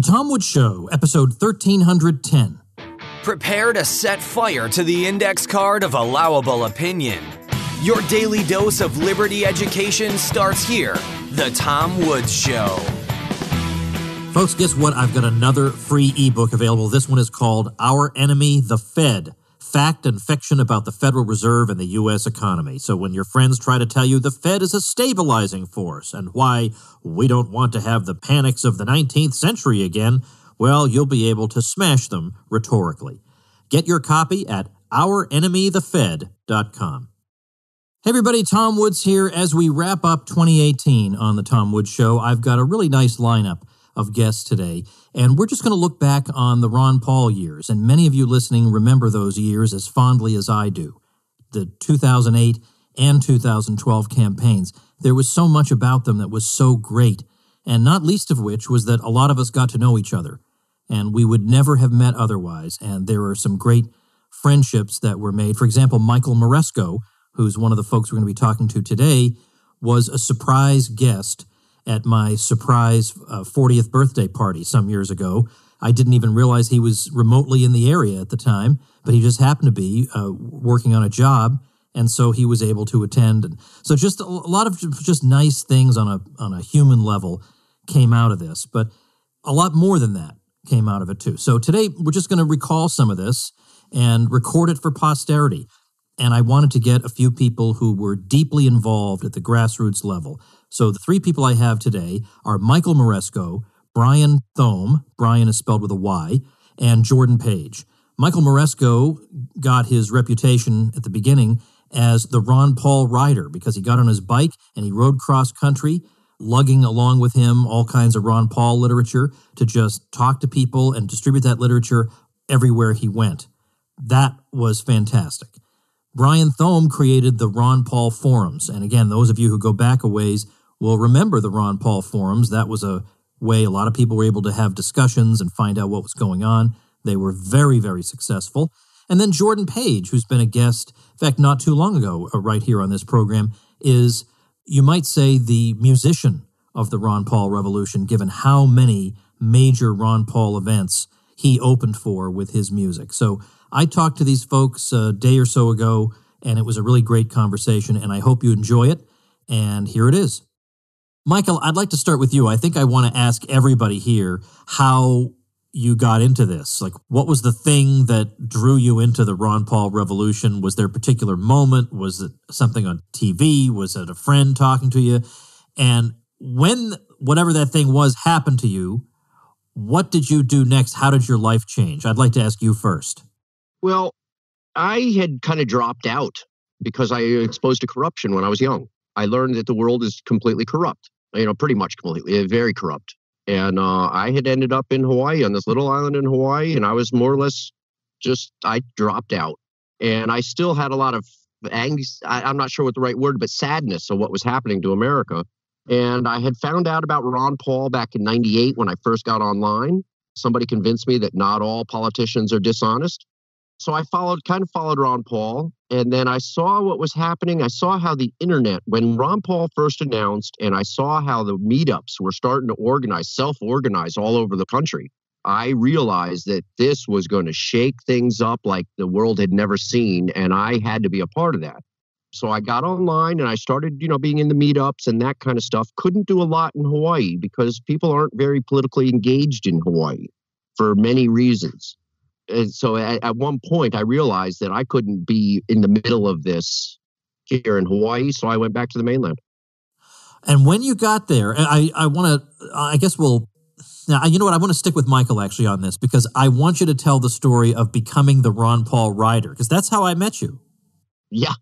Tom Woods Show, episode 1310. Prepare to set fire to the index card of allowable opinion. Your daily dose of liberty education starts here. The Tom Woods Show. Folks, guess what? I've got another free ebook available. This one is called Our Enemy, the Fed. Fact and Fiction About the Federal Reserve and the U.S. Economy. So when your friends try to tell you the Fed is a stabilizing force and why we don't want to have the panics of the 19th century again, well, you'll be able to smash them rhetorically. Get your copy at ourenemythefed.com. Hey everybody, Tom Woods here. As we wrap up 2018 on the Tom Woods Show, I've got a really nice lineup of guests today, and we're just going to look back on the Ron Paul years, and many of you listening remember those years as fondly as I do. The 2008 and 2012 campaigns, there was so much about them that was so great, and not least of which was that a lot of us got to know each other, and we would never have met otherwise, and there were some great friendships that were made. For example, Michael Moresco, who's one of the folks we're going to be talking to today, was a surprise guest at my surprise 40th birthday party some years ago. I didn't even realize he was remotely in the area at the time, but he just happened to be working on a job, and so he was able to attend. And so just a lot of just nice things on a human level came out of this, but a lot more than that came out of it too. So today we're just going to recall some of this and record it for posterity. And I wanted to get a few people who were deeply involved at the grassroots level. So the three people I have today are Michael Moresco, Brian Thome, Brian is spelled with a Y, and Jordan Page. Michael Moresco got his reputation at the beginning as the Ron Paul rider because he got on his bike and he rode cross-country, lugging along with him all kinds of Ron Paul literature to just talk to people and distribute that literature everywhere he went. That was fantastic. Brian Thome created the Ron Paul Forums. And again, those of you who go back a ways will remember the Ron Paul Forums. That was a way a lot of people were able to have discussions and find out what was going on. They were very, very successful. And then Jordan Page, who's been a guest, in fact, not too long ago, right here on this program, is, you might say, the musician of the Ron Paul Revolution, given how many major Ron Paul events he opened for with his music. So I talked to these folks a day or so ago, and it was a really great conversation, and I hope you enjoy it. And here it is. Michael, I'd like to start with you. I think I want to ask everybody here how you got into this. Like, what was the thing that drew you into the Ron Paul Revolution? Was there a particular moment? Was it something on TV? Was it a friend talking to you? And when whatever that thing was happened to you, what did you do next? How did your life change? I'd like to ask you first. Well, I had kind of dropped out because I was exposed to corruption when I was young. I learned that the world is completely corrupt, pretty much completely, very corrupt. And I had ended up in Hawaii, on this little island in Hawaii, and I was more or less I dropped out. And I still had a lot of angst, I'm not sure what the right word, but sadness of what was happening to America. And I had found out about Ron Paul back in 98 when I first got online. Somebody convinced me that not all politicians are dishonest. So I kind of followed Ron Paul, and then I saw what was happening. I saw how the internet, when Ron Paul first announced, and I saw how the meetups were starting to self-organize all over the country. I realized that this was going to shake things up like the world had never seen, and I had to be a part of that. So I got online and I started, being in the meetups and that kind of stuff. Couldn't do a lot in Hawaii because people aren't very politically engaged in Hawaii for many reasons. And so at one point, I realized that I couldn't be in the middle of this here in Hawaii, so I went back to the mainland. And when you got there, I want to, I guess now, you know what, I want to stick with Michael actually on this, because I want you to tell the story of becoming the Ron Paul rider, because that's how I met you. Yeah.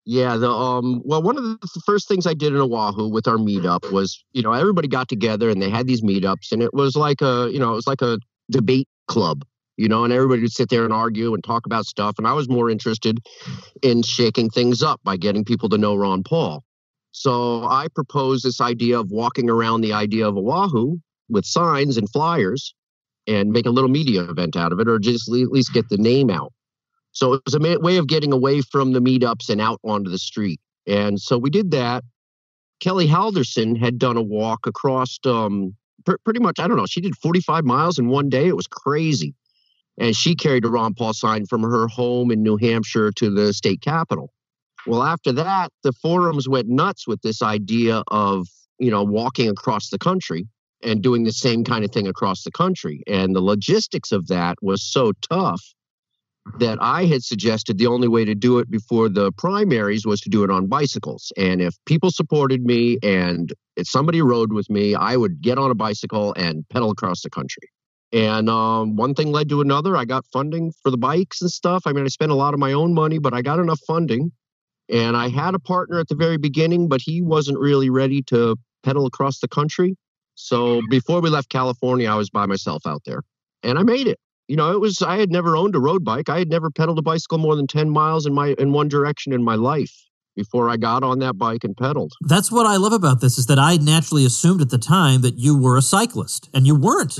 Yeah, well, one of the first things I did in Oahu with our meetup was, everybody got together and they had these meetups, and it was like a debate club. And everybody would sit there and argue and talk about stuff. And I was more interested in shaking things up by getting people to know Ron Paul. So I proposed this idea of walking around the idea of Oahu with signs and flyers and make a little media event out of it, or just at least get the name out. So it was a way of getting away from the meetups and out onto the street. And so we did that. Kelly Halderson had done a walk across pretty much, I don't know, she did 45 miles in one day. It was crazy. And she carried a Ron Paul sign from her home in New Hampshire to the state capitol. Well, after that, the forums went nuts with this idea of, walking across the country and doing the same kind of thing across the country. And the logistics of that was so tough that I had suggested the only way to do it before the primaries was to do it on bicycles. And if people supported me and if somebody rode with me, I would get on a bicycle and pedal across the country. And one thing led to another. I got funding for the bikes and stuff. I mean, I spent a lot of my own money, but I got enough funding. And I had a partner at the very beginning, but he wasn't really ready to pedal across the country. So before we left California, I was by myself out there and I made it. I had never owned a road bike. I had never pedaled a bicycle more than 10 miles in one direction in my life before I got on that bike and pedaled. That's what I love about this, is that I naturally assumed at the time that you were a cyclist, and you weren't.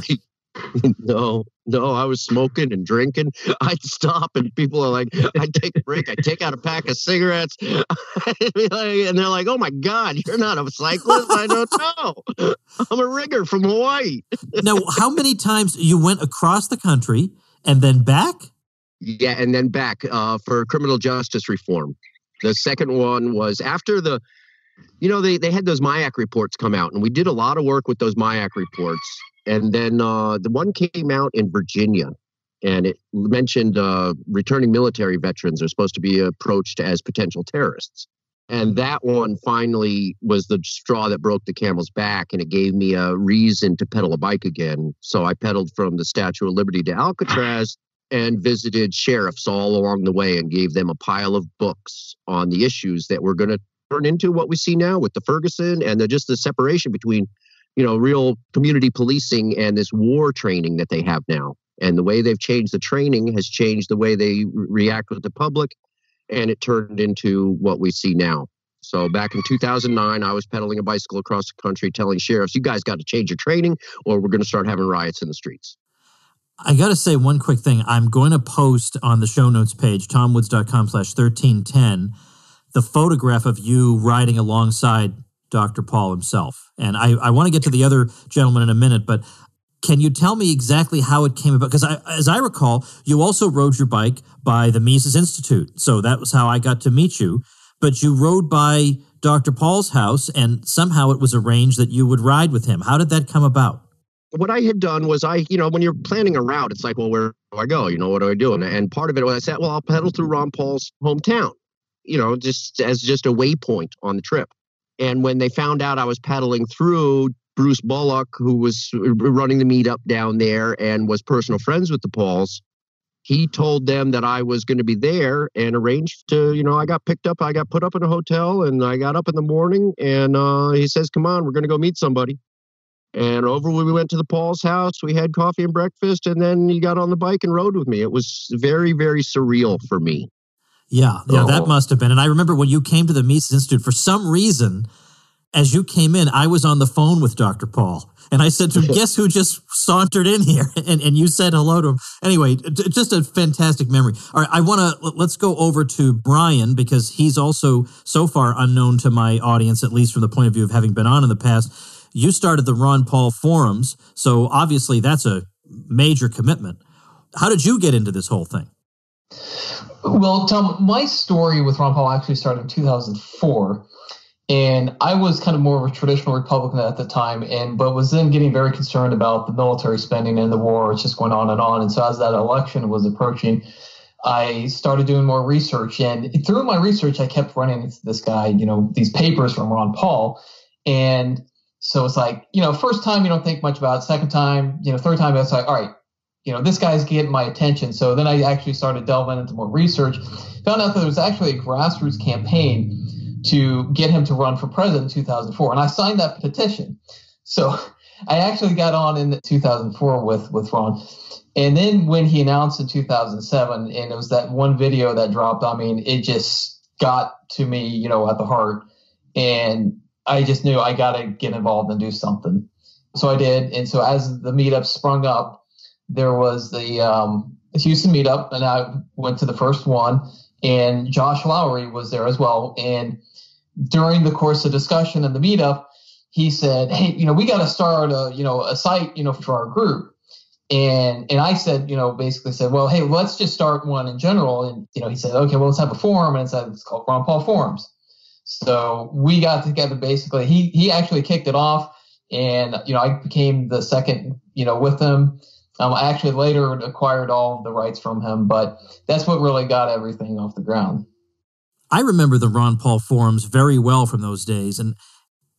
No, I was smoking and drinking. I'd stop and people are like, I'd take a break. I'd take out a pack of cigarettes. And they're like, oh my God, you're not a cyclist? I don't know. I'm a rigger from Hawaii. Now, how many times you went across the country and then back? Yeah, and then back for criminal justice reform. The second one was after they had those MIAC reports come out, and we did a lot of work with those MIAC reports. And then the one came out in Virginia, and it mentioned returning military veterans are supposed to be approached as potential terrorists. And that one finally was the straw that broke the camel's back, and it gave me a reason to pedal a bike again. So I pedaled from the Statue of Liberty to Alcatraz and visited sheriffs all along the way and gave them a pile of books on the issues that were going to turn into what we see now with the Ferguson and just the separation between real community policing and this war training that they have now. And the way they've changed the training has changed the way they react with the public. And it turned into what we see now. So back in 2009, I was pedaling a bicycle across the country telling sheriffs, you guys got to change your training or we're going to start having riots in the streets. I got to say one quick thing. I'm going to post on the show notes page, tomwoods.com/1310, the photograph of you riding alongside Dr. Paul himself. And I want to get to the other gentleman in a minute, but can you tell me exactly how it came about? Because as I recall, you also rode your bike by the Mises Institute. So that was how I got to meet you. But you rode by Dr. Paul's house, and somehow it was arranged that you would ride with him. How did that come about? What I had done was when you're planning a route, it's like, well, where do I go? What do I do? And part of it was I said, well, I'll pedal through Ron Paul's hometown, just as a waypoint on the trip. And when they found out I was pedaling through, Bruce Bullock, who was running the meetup down there and was personal friends with the Pauls, he told them that I was going to be there and arranged to, I got picked up. I got put up in a hotel and I got up in the morning and he says, come on, we're going to go meet somebody. And we went to the Paul's house. We had coffee and breakfast. And then he got on the bike and rode with me. It was very, very surreal for me. Yeah, that must have been. And I remember when you came to the Mises Institute, for some reason, as you came in, I was on the phone with Dr. Paul. And I said to him, guess who just sauntered in here? And you said hello to him. Anyway, just a fantastic memory. All right, let's go over to Brian, because he's also so far unknown to my audience, at least from the point of view of having been on in the past. You started the Ron Paul forums, so obviously that's a major commitment. How did you get into this whole thing? Well, Tom, my story with Ron Paul actually started in 2004, and I was kind of more of a traditional Republican at the time, but was then getting very concerned about the military spending and the war. It's just going on. And so as that election was approaching, I started doing more research, and through my research, I kept running into this guy, these papers from Ron Paul, and so it's like, first time you don't think much about it, second time, third time, it's like, all right, this guy's getting my attention. So then I actually started delving into more research, found out that there was actually a grassroots campaign to get him to run for president in 2004. And I signed that petition. So I actually got on in 2004 with Ron. And then when he announced in 2007, and it was that one video that dropped, it just got to me, at the heart. And I just knew I got to get involved and do something. So I did. And so as the meetup sprung up, there was the Houston meetup, and I went to the first one, and Josh Lowry was there as well. And during the course of discussion in the meetup, he said, hey, we got to start a site, for our group. And I said, basically said, well, hey, let's just start one in general. And, he said, okay, well, let's have a forum. And it's called Ron Paul Forums. So we got together, basically. He actually kicked it off. And, I became the second, with him. I actually later acquired all of the rights from him, but that's what really got everything off the ground. I remember the Ron Paul forums very well from those days, and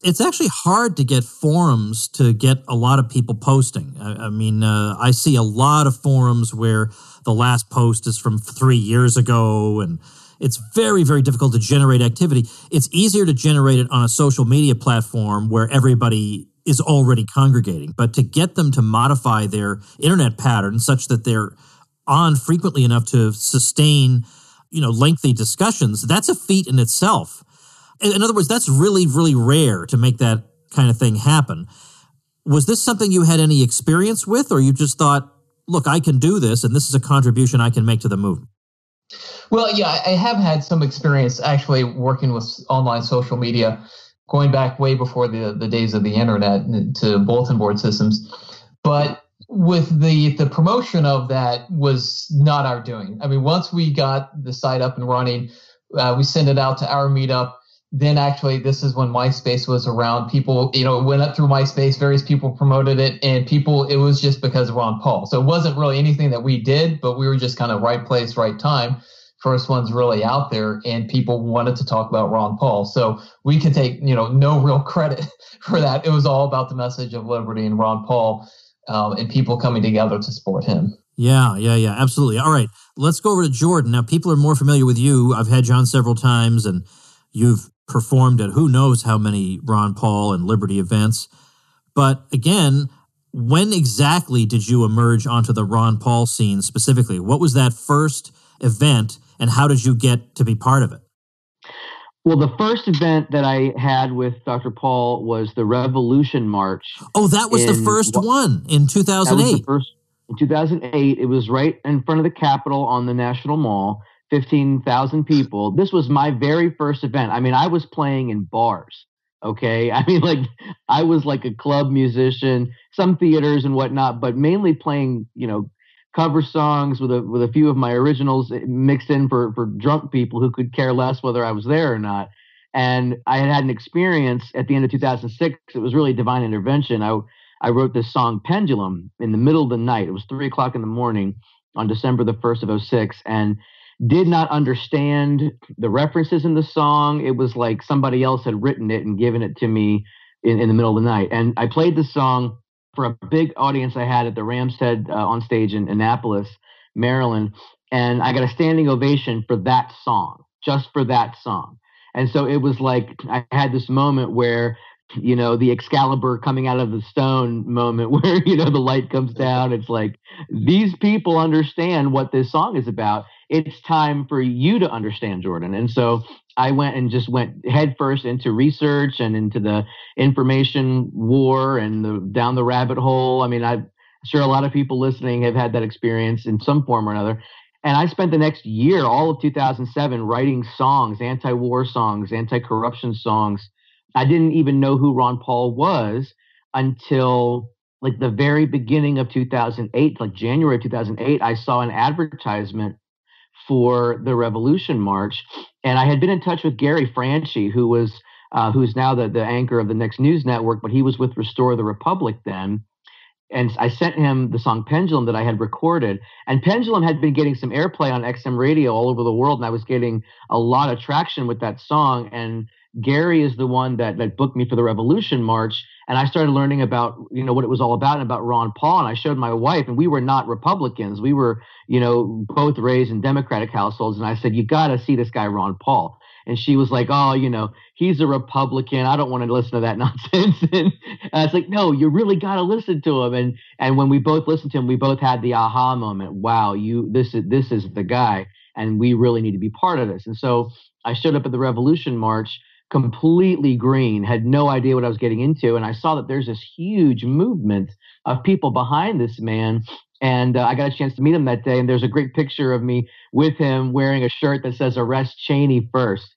it's actually hard to get forums to get a lot of people posting. I see a lot of forums where the last post is from 3 years ago, and it's very, very difficult to generate activity. It's easier to generate it on a social media platform where everybody is already congregating, but to get them to modify their internet pattern such that they're on frequently enough to sustain lengthy discussions, that's a feat in itself. In other words, that's really, really rare to make that kind of thing happen. Was this something you had any experience with, or you just thought, look, I can do this, and this is a contribution I can make to the movement? Well, yeah, I have had some experience actually working with online social media, going back way before the days of the internet to bulletin board systems. But with the promotion of that was not our doing. I mean, once we got the site up and running, we sent it out to our meetup. Then actually, this is when MySpace was around. People, went up through MySpace. Various people promoted it, and it was just because of Ron Paul. So it wasn't really anything that we did, but we were just kind of right place, right time. First ones really out there, and people wanted to talk about Ron Paul. So we can take, no real credit for that. It was all about the message of liberty and Ron Paul. And people coming together to support him. Yeah, absolutely. All right, let's go over to Jordan. Now, people are more familiar with you. I've had you on several times, and you've performed at who knows how many Ron Paul and Liberty events. But again, when exactly did you emerge onto the Ron Paul scene specifically? What was that first event, and how did you get to be part of it? Well, the first event that I had with Dr. Paul was the Revolution March. Oh, that was the first one in 2008. In 2008, it was right in front of the Capitol on the National Mall, 15,000 people. This was my very first event. I mean, I was playing in bars, okay? I mean, I was like a club musician, some theaters and whatnot, but mainly playing, cover songs with a few of my originals mixed in for drunk people who could care less whether I was there or not. And I had an experience at the end of 2006. It was really divine intervention. I wrote this song Pendulum in the middle of the night. It was 3:00 in the morning on December the 1st of 2006, and did not understand the references in the song. It was like somebody else had written it and given it to me in the middle of the night. And I played the song for a big audience I had at the Ramstead on stage in Annapolis, Maryland. And I got a standing ovation for that song, just for that song. And so it was like I had this moment where, the Excalibur coming out of the stone moment where, the light comes down. It's like, these people understand what this song is about. It's time for you to understand, Jordan. And so I went headfirst into research and into the information war and down the rabbit hole. I mean, I'm sure a lot of people listening have had that experience in some form or another. And I spent the next year, all of 2007, writing songs, anti-war songs, anti-corruption songs. I didn't even know who Ron Paul was until the very beginning of 2008, January 2008. I saw an advertisement for the Revolution March, and I had been in touch with Gary Franchi, who's now the anchor of the Next News Network, but he was with Restore the Republic then. And I sent him the song Pendulum that I had recorded. And Pendulum had been getting some airplay on XM radio all over the world, and I was getting a lot of traction with that song. And Gary is the one that booked me for the Revolution March. And I started learning about, what it was all about and about Ron Paul. And I showed my wife, and we were not Republicans. We were, both raised in Democratic households. And I said, you got to see this guy, Ron Paul. And she was like, oh, he's a Republican. I don't want to listen to that nonsense. And I was like, no, you really got to listen to him. And when we both listened to him, we both had the aha moment. Wow, this is the guy, and we really need to be part of this. And so I showed up at the Revolution March completely green, had no idea what I was getting into. And I saw that there's this huge movement of people behind this man. And I got a chance to meet him that day. And there's a great picture of me with him wearing a shirt that says "Arrest Cheney first."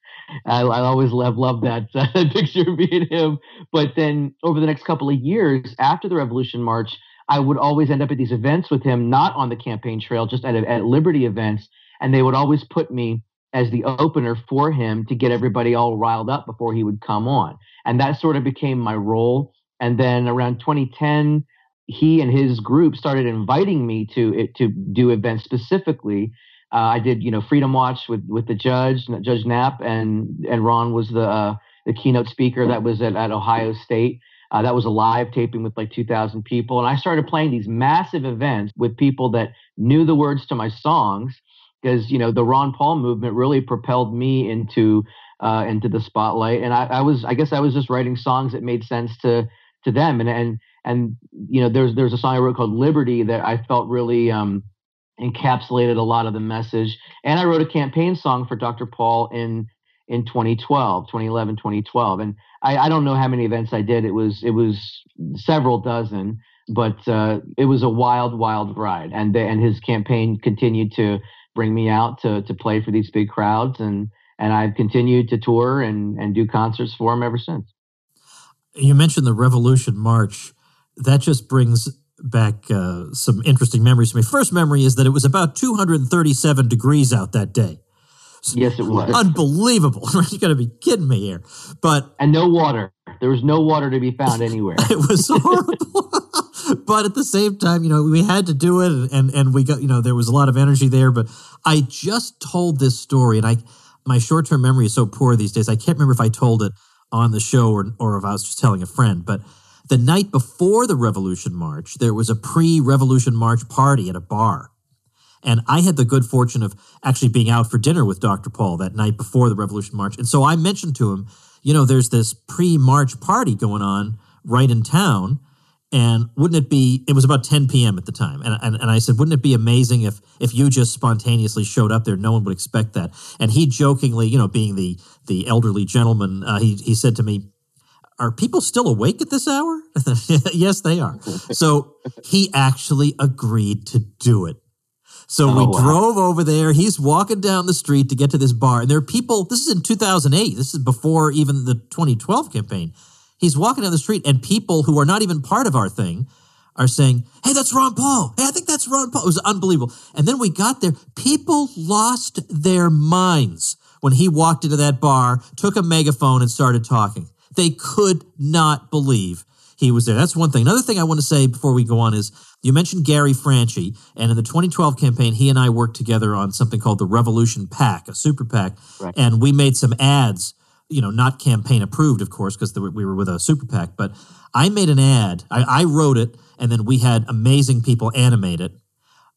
I always loved that picture of me and him. But then over the next couple of years after the Revolution March, I would always end up at these events with him, not on the campaign trail, just at Liberty events. And they would always put me as the opener for him to get everybody all riled up before he would come on. And that sort of became my role. And then around 2010, he and his group started inviting me to do events specifically. I did, Freedom Watch with the Judge Knapp, and Ron was the keynote speaker. That was at Ohio State. That was a live taping with like 2,000 people. And I started playing these massive events with people that knew the words to my songs, because, the Ron Paul movement really propelled me into the spotlight. And I guess I was just writing songs that made sense to them. And there's a song I wrote called Liberty that I felt really encapsulated a lot of the message. And I wrote a campaign song for Dr. Paul in 2011, 2012. And I don't know how many events I did. It was several dozen, but it was a wild, wild ride. And his campaign continued to bring me out to play for these big crowds. And I've continued to tour and do concerts for him ever since. You mentioned the Revolution March. That just brings back some interesting memories to me. First memory is that it was about 237 degrees out that day. Yes, it was. Unbelievable. You got to be kidding me here. And no water. There was no water to be found anywhere. It was horrible. But at the same time, we had to do it, and we got, there was a lot of energy there. But I just told this story, and my short-term memory is so poor these days. I can't remember if I told it on the show or if I was just telling a friend. But the night before the Revolution March, there was a pre-Revolution March party at a bar. And I had the good fortune of actually being out for dinner with Dr. Paul that night before the Revolution March. And so I mentioned to him, there's this pre-March party going on right in town. And it was about 10 p.m. at the time. And I said, wouldn't it be amazing if you just spontaneously showed up there? No one would expect that. And he jokingly, being the elderly gentleman, he said to me, "Are people still awake at this hour?" Yes, they are. So he actually agreed to do it. So we drove over there. He's walking down the street to get to this bar. And there are people, this is in 2008. This is before even the 2012 campaign. He's walking down the street, and people who are not even part of our thing are saying, "Hey, that's Ron Paul. Hey, I think that's Ron Paul." It was unbelievable. And then we got there. People lost their minds when he walked into that bar, took a megaphone, and started talking. They could not believe he was there. That's one thing. Another thing I want to say before we go on is, you mentioned Gary Franchi, and in the 2012 campaign, he and I worked together on something called the Revolution PAC, a super PAC, right. And we made some ads, not campaign approved, of course, because we were with a super PAC, but I made an ad. I wrote it, and then we had amazing people animate it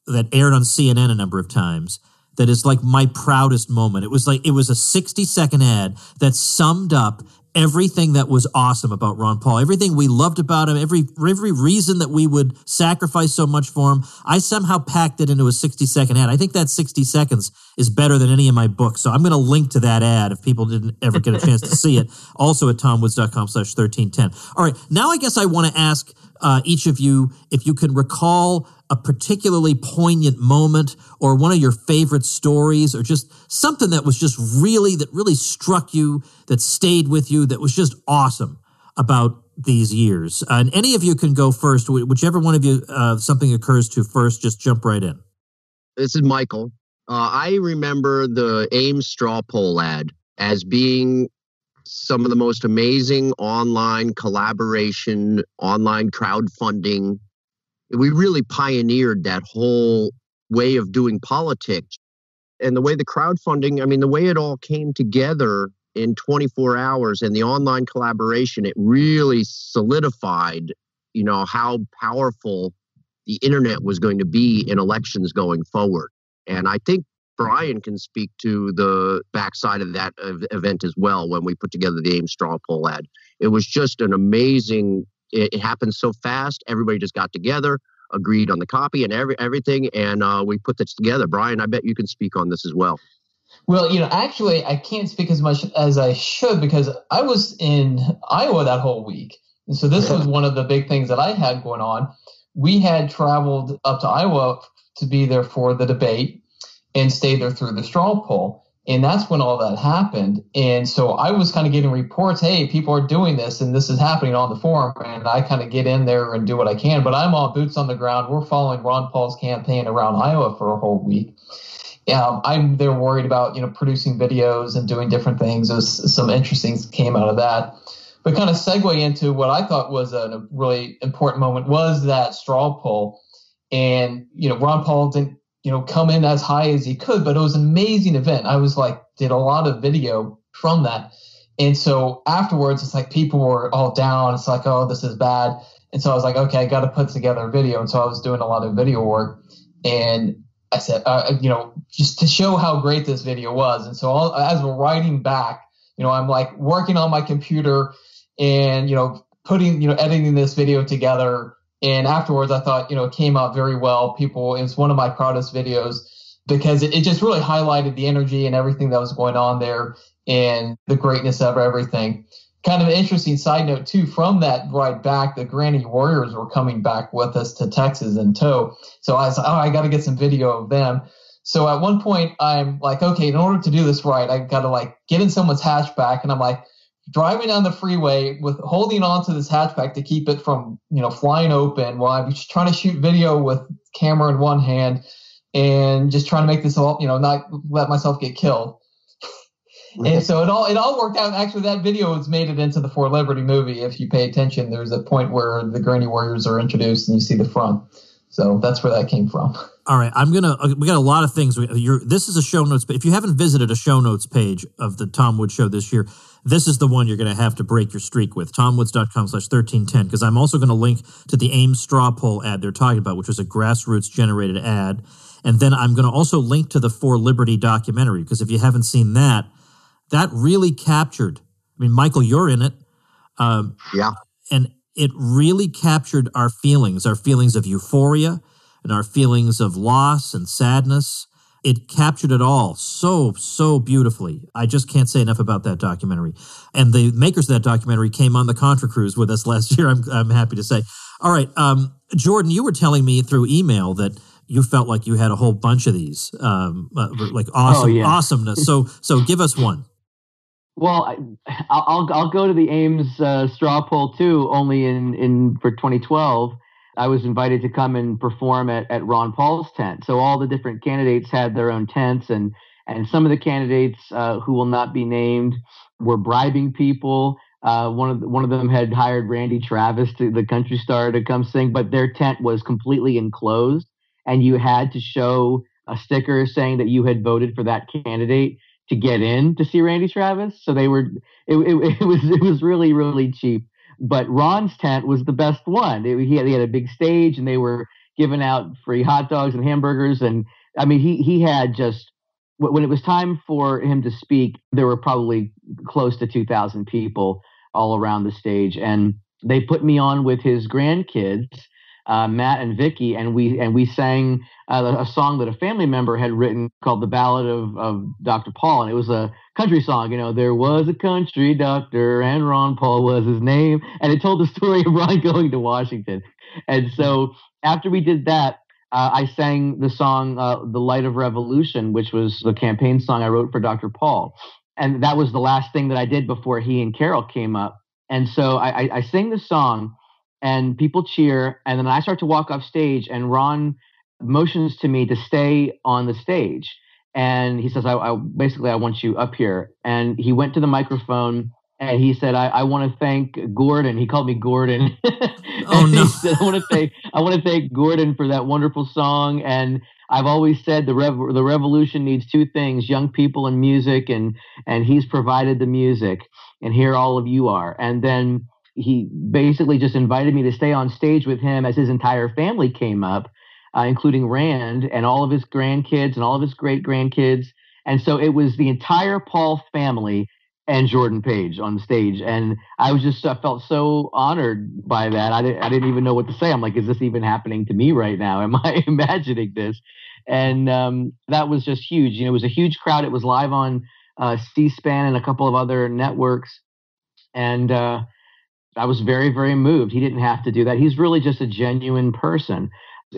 that aired on CNN a number of times. That is like my proudest moment. It was a 60-second ad that summed up everything that was awesome about Ron Paul, everything we loved about him, every reason that we would sacrifice so much for him. I somehow packed it into a 60-second ad. I think that 60 seconds is better than any of my books. So I'm going to link to that ad if people didn't ever get a chance to see it. Also at tomwoods.com/1310. All right. Now I guess I want to ask each of you if you can recall a particularly poignant moment or one of your favorite stories, or just something that was just really struck you, that stayed with you, that was just awesome about these years. And any of you can go first. Whichever one of you something occurs to first, just jump right in. This is Michael. I remember the Ames straw poll ad as being some of the most amazing online collaboration, online crowdfunding. We really pioneered that whole way of doing politics. And the way the crowdfunding, the way it all came together in 24 hours and the online collaboration, it really solidified, how powerful the internet was going to be in elections going forward. And I think Brian can speak to the backside of that event as well when we put together the Ames straw poll ad. It was just an amazing, it happened so fast. Everybody just got together, agreed on the copy and everything, and we put this together. Brian, I bet you can speak on this as well. Well, actually, I can't speak as much as I should because I was in Iowa that whole week. And so this was one of the big things that I had going on. we had traveled up to Iowa to be there for the debate and stayed there through the straw poll. And that's when all that happened. And so I was kind of getting reports, hey, people are doing this and this is happening on the forum. And I kind of get in there and do what I can. But I'm all boots on the ground. We're following Ron Paul's campaign around Iowa for a whole week. I'm there worried about, producing videos and doing different things. There's some interesting things came out of that. But kind of segue into what I thought was a really important moment was that straw poll. And, Ron Paul didn't, come in as high as he could, but it was an amazing event. I was did a lot of video from that. And so afterwards, it's like people were all down. It's like, oh, this is bad. And so I was like, okay, I got to put together a video. And so I was doing a lot of video work. And I said, just to show how great this video was. And so as we're writing back, I'm working on my computer and, putting, editing this video together. And afterwards, I thought, it came out very well. It's one of my proudest videos because it just really highlighted the energy and everything that was going on there and the greatness of everything. Kind of an interesting side note, too, from that ride back, the Granny Warriors were coming back with us to Texas in tow. So I was like, I got to get some video of them. So at one point, I'm like, okay, in order to do this right, I got to get in someone's hatchback. And I'm driving down the freeway with holding on to this hatchback to keep it from, flying open while I'm just trying to shoot video with camera in one hand and just trying to make this all, not let myself get killed. And so it all worked out. Actually, that video has made it into the For Liberty movie. If you pay attention, there's a point where the Granny Warriors are introduced and you see the front. So that's where that came from. All right, we got a lot of things. This is a show notes. If you haven't visited a show notes page of the Tom Woods Show this year, this is the one you're going to have to break your streak with, tomwoods.com/1310, because I'm also going to link to the Ames straw poll ad they're talking about, which was a Grassroots generated ad. And then I'm going to also link to the For Liberty documentary, because if you haven't seen that, that really captured, Michael, you're in it. Yeah. And it really captured our feelings of euphoria and our feelings of loss and sadness. It captured it all so beautifully. I just can't say enough about that documentary. And the makers of that documentary came on the Contra Cruise with us last year, I'm happy to say. All right, Jordan, you were telling me through email that you felt like you had a whole bunch of these, awesomeness. So give us one. Well, I'll go to the Ames straw poll too. Only in for 2012, I was invited to come and perform at Ron Paul's tent. So all the different candidates had their own tents, and some of the candidates who will not be named were bribing people. One of them had hired Randy Travis, the country star, to come sing, but their tent was completely enclosed, and you had to show a sticker saying that you had voted for that candidate to get in to see Randy Travis. So it was really, really cheap. But Ron's tent was the best one. He had a big stage, and they were giving out free hot dogs and hamburgers. And he had just, when it was time for him to speak, there were probably close to 2,000 people all around the stage. And they put me on with his grandkids, Matt and Vicky, and we sang a song that a family member had written called "The Ballad of Dr. Paul," and it was a country song. There was a country doctor, and Ron Paul was his name, and it told the story of Ron going to Washington. And so after we did that, I sang the song "The Light of Revolution," which was the campaign song I wrote for Dr. Paul, and that was the last thing that I did before he and Carol came up. And so I sing the song, and people cheer, and then I start to walk off stage, and Ron motions to me to stay on the stage. And he says, I want you up here. And he went to the microphone and he said, I want to thank Gordon. He called me Gordon. Oh, no. He said, I want to thank Gordon for that wonderful song. And I've always said the revolution needs two things, young people and music. And he's provided the music. And here all of you are. And then he basically just invited me to stay on stage with him as his entire family came up, including Rand and all of his grandkids and all of his great-grandkids. And so it was the entire Paul family and Jordan Page on stage. And I felt so honored by that. I didn't even know what to say. I'm like, is this even happening to me right now? Am I imagining this? And that was just huge. It was a huge crowd. It was live on C-SPAN and a couple of other networks. And I was very, very moved. He didn't have to do that. He's really just a genuine person.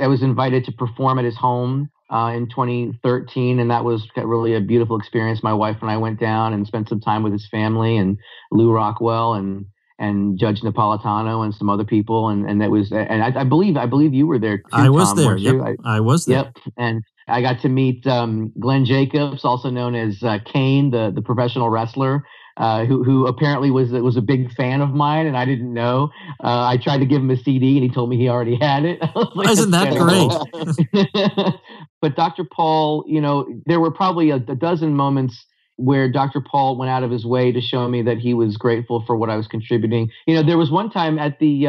I was invited to perform at his home in 2013, and that was really a beautiful experience. My wife and I went down and spent some time with his family and Lou Rockwell and Judge Napolitano and some other people, and that was, and I believe you were there too. I was Tom, there. Yep, I was there. Yep, and I got to meet Glenn Jacobs, also known as Kane, the professional wrestler. Who apparently was a big fan of mine, and I didn't know. I tried to give him a CD, and he told me he already had it. Like, isn't that great? But Dr. Paul, there were probably a dozen moments where Dr. Paul went out of his way to show me that he was grateful for what I was contributing. There was one time at the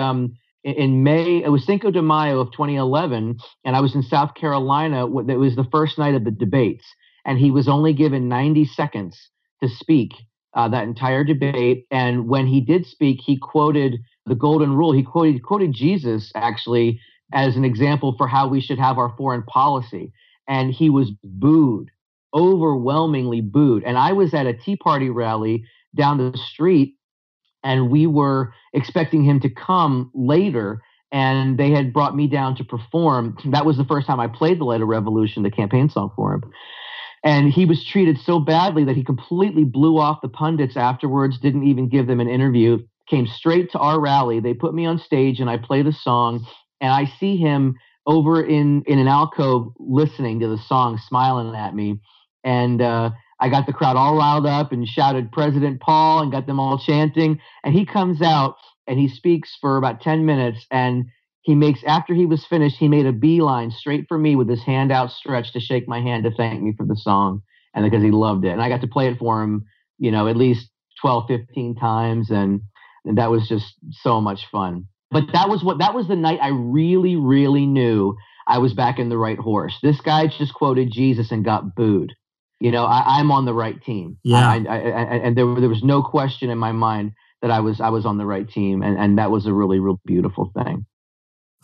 in May, it was Cinco de Mayo of 2011, and I was in South Carolina. It was the first night of the debates, and he was only given 90 seconds to speak. That entire debate. And when he did speak, he quoted the golden rule. He quoted Jesus, actually, as an example for how we should have our foreign policy. And he was booed, overwhelmingly booed. And I was at a Tea Party rally down the street, and we were expecting him to come later. And they had brought me down to perform. That was the first time I played the Light of Revolution, the campaign song for him. And he was treated so badly that he completely blew off the pundits afterwards, didn't even give them an interview, came straight to our rally. They put me on stage and I play the song, and I see him over in an alcove listening to the song, smiling at me. And I got the crowd all riled up and shouted President Paul and got them all chanting. And he comes out and he speaks for about 10 minutes, and after he was finished, he made a beeline straight for me with his hand outstretched to shake my hand to thank me for the song, and because he loved it. And I got to play it for him, at least 12, 15 times. And that was just so much fun. But that was the night I really, really knew I was back in the right horse. This guy just quoted Jesus and got booed. I'm on the right team. Yeah. And there was no question in my mind that I was on the right team. And that was a really, real beautiful thing.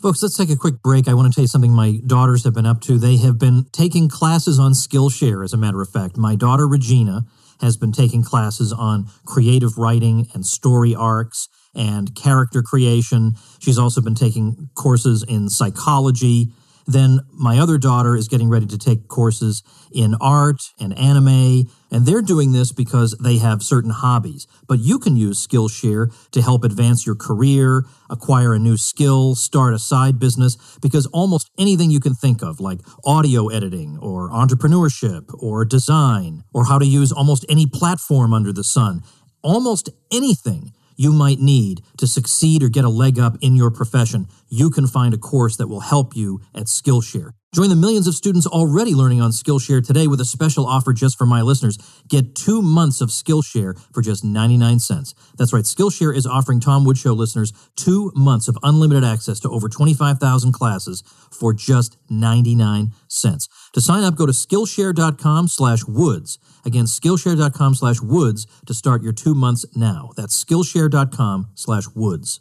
Folks, let's take a quick break. I want to tell you something my daughters have been up to. They have been taking classes on Skillshare, as a matter of fact. My daughter, Regina, has been taking classes on creative writing and story arcs and character creation. She's also been taking courses in psychology. Then my other daughter is getting ready to take courses in art and anime, and they're doing this because they have certain hobbies. But you can use Skillshare to help advance your career, acquire a new skill, start a side business, because almost anything you can think of, like audio editing or entrepreneurship or design or how to use almost any platform under the sun, almost anything you might need to succeed or get a leg up in your profession, you can find a course that will help you at Skillshare. Join the millions of students already learning on Skillshare today with a special offer just for my listeners. Get 2 months of Skillshare for just 99 cents. That's right, Skillshare is offering Tom Woods Show listeners 2 months of unlimited access to over 25,000 classes for just 99 cents. To sign up, go to Skillshare.com/Woods. Again, Skillshare.com/Woods to start your 2 months now. That's Skillshare.com/Woods.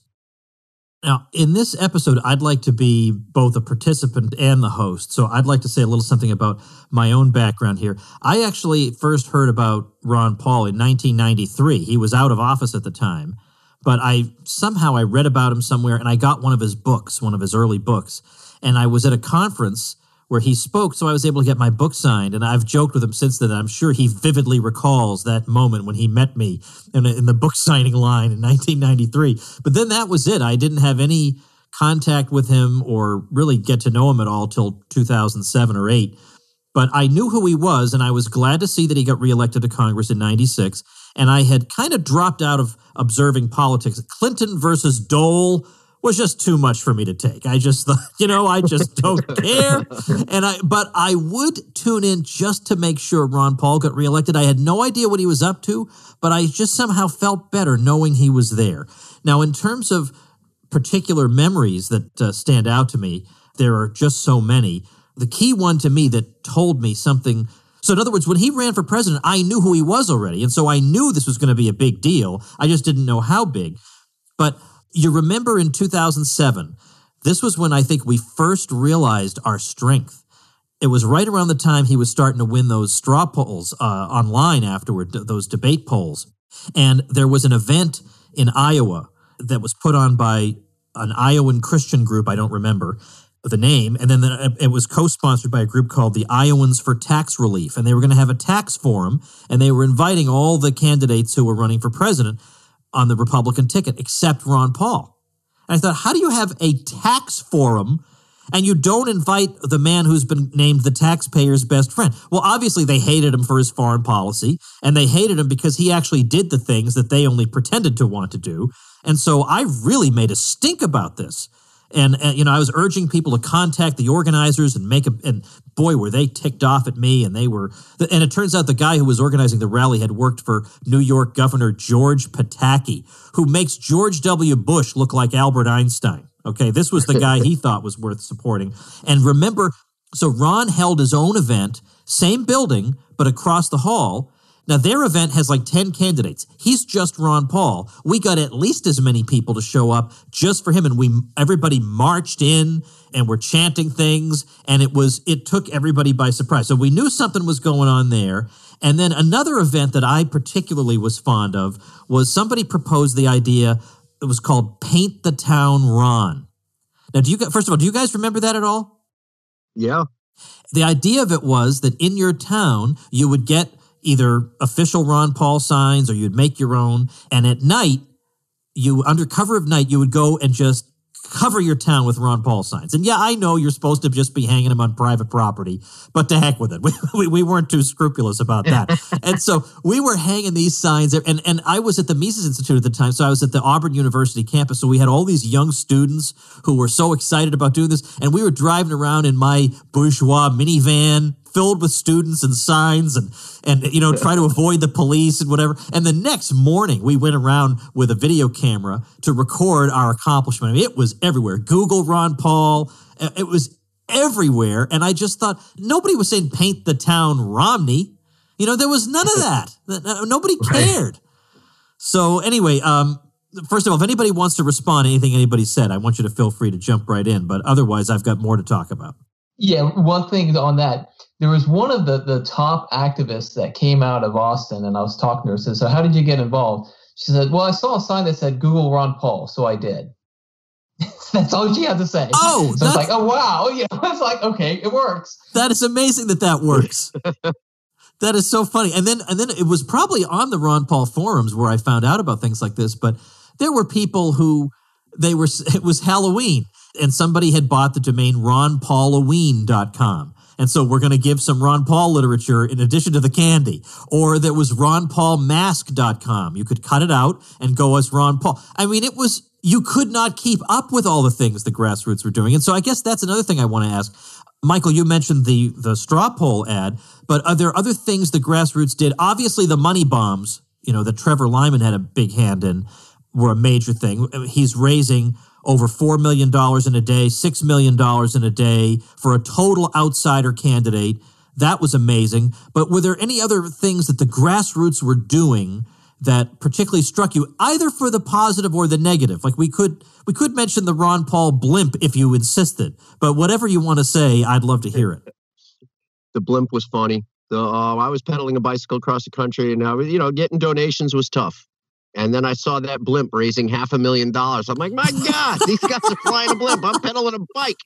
Now, in this episode, I'd like to be both a participant and the host, so I'd like to say a little something about my own background here. I actually first heard about Ron Paul in 1993. He was out of office at the time, but I read about him somewhere, and I got one of his books, one of his early books, and I was at a conference where he spoke, so I was able to get my book signed, and I've joked with him since then. I'm sure he vividly recalls that moment when he met me in the book signing line in 1993. But then that was it. I didn't have any contact with him or really get to know him at all till 2007 or 8. But I knew who he was, and I was glad to see that he got reelected to Congress in 96. And I had kind of dropped out of observing politics. Clinton versus Dole was just too much for me to take. I just thought, I just don't care. But I would tune in just to make sure Ron Paul got reelected. I had no idea what he was up to, but I just somehow felt better knowing he was there. Now, in terms of particular memories that stand out to me, there are just so many. The key one to me that told me something. So in other words, when he ran for president, I knew who he was already. And so I knew this was going to be a big deal. I just didn't know how big. But you remember in 2007, this was when I think we first realized our strength. It was right around the time he was starting to win those straw polls online afterward, those debate polls. And there was an event in Iowa that was put on by an Iowan Christian group. I don't remember the name. And then it was co-sponsored by a group called the Iowans for Tax Relief. And they were going to have a tax forum, and they were inviting all the candidates who were running for president on the Republican ticket, except Ron Paul. And I thought, how do you have a tax forum and you don't invite the man who's been named the taxpayer's best friend? Well, obviously they hated him for his foreign policy, and they hated him because he actually did the things that they only pretended to want to do. And so I really made a stink about this. And I was urging people to contact the organizers and and boy, were they ticked off at me. And it turns out the guy who was organizing the rally had worked for New York Governor George Pataki, who makes George W. Bush look like Albert Einstein. Okay, this was the guy he thought was worth supporting. And remember, so Ron held his own event, same building, but across the hall. Now, their event has like 10 candidates. He's just Ron Paul. We got at least as many people to show up just for him, and everybody marched in and were chanting things, and it took everybody by surprise. So we knew something was going on there. And then another event that I particularly was fond of was somebody proposed the idea. It was called Paint the Town Ron. Now, first of all, do you guys remember that at all? Yeah. The idea of it was that in your town, you would get either official Ron Paul signs or you'd make your own. And at night, under cover of night, you would go and just cover your town with Ron Paul signs. And yeah, I know you're supposed to just be hanging them on private property, but to heck with it. We weren't too scrupulous about that. And so we were hanging these signs there. And I was at the Mises Institute at the time, so I was at the Auburn University campus. So we had all these young students who were so excited about doing this. And we were driving around in my bourgeois minivan filled with students and signs and try to avoid the police and whatever. And the next morning, we went around with a video camera to record our accomplishment. I mean, it was everywhere. Google Ron Paul. It was everywhere. And I just thought, nobody was saying paint the town Romney. There was none of that. Nobody cared. So anyway, first of all, if anybody wants to respond to anything anybody said, I want you to feel free to jump right in. But otherwise, I've got more to talk about. Yeah, one thing on that. There was one of the top activists that came out of Austin, and I was talking to her. I said, so how did you get involved? She said, well, I saw a sign that said Google Ron Paul, so I did. That's all she had to say. Oh, so it's like, oh, wow. It's like, okay, it works. That is amazing that works. That is so funny. And then it was probably on the Ron Paul forums where I found out about things like this, but there were people it was Halloween, and somebody had bought the domain ronpauloween.com. And so we're going to give some Ron Paul literature in addition to the candy. Or there was ronpaulmask.com. You could cut it out and go as Ron Paul. I mean, you could not keep up with all the things the Grassroots were doing. And so I guess that's another thing I want to ask. Michael, you mentioned the straw poll ad, but are there other things the Grassroots did? Obviously, the money bombs, that Trevor Lyman had a big hand in, were a major thing. He's raising over $4 million in a day, $6 million in a day for a total outsider candidate. That was amazing. But were there any other things that the Grassroots were doing that particularly struck you, either for the positive or the negative? Like we could mention the Ron Paul blimp if you insisted, but whatever you want to say, I'd love to hear it. The blimp was funny. I was pedaling a bicycle across the country, and getting donations was tough. And then I saw that blimp raising $500,000. I'm like, my God, these guys are flying a blimp. I'm pedaling a bike.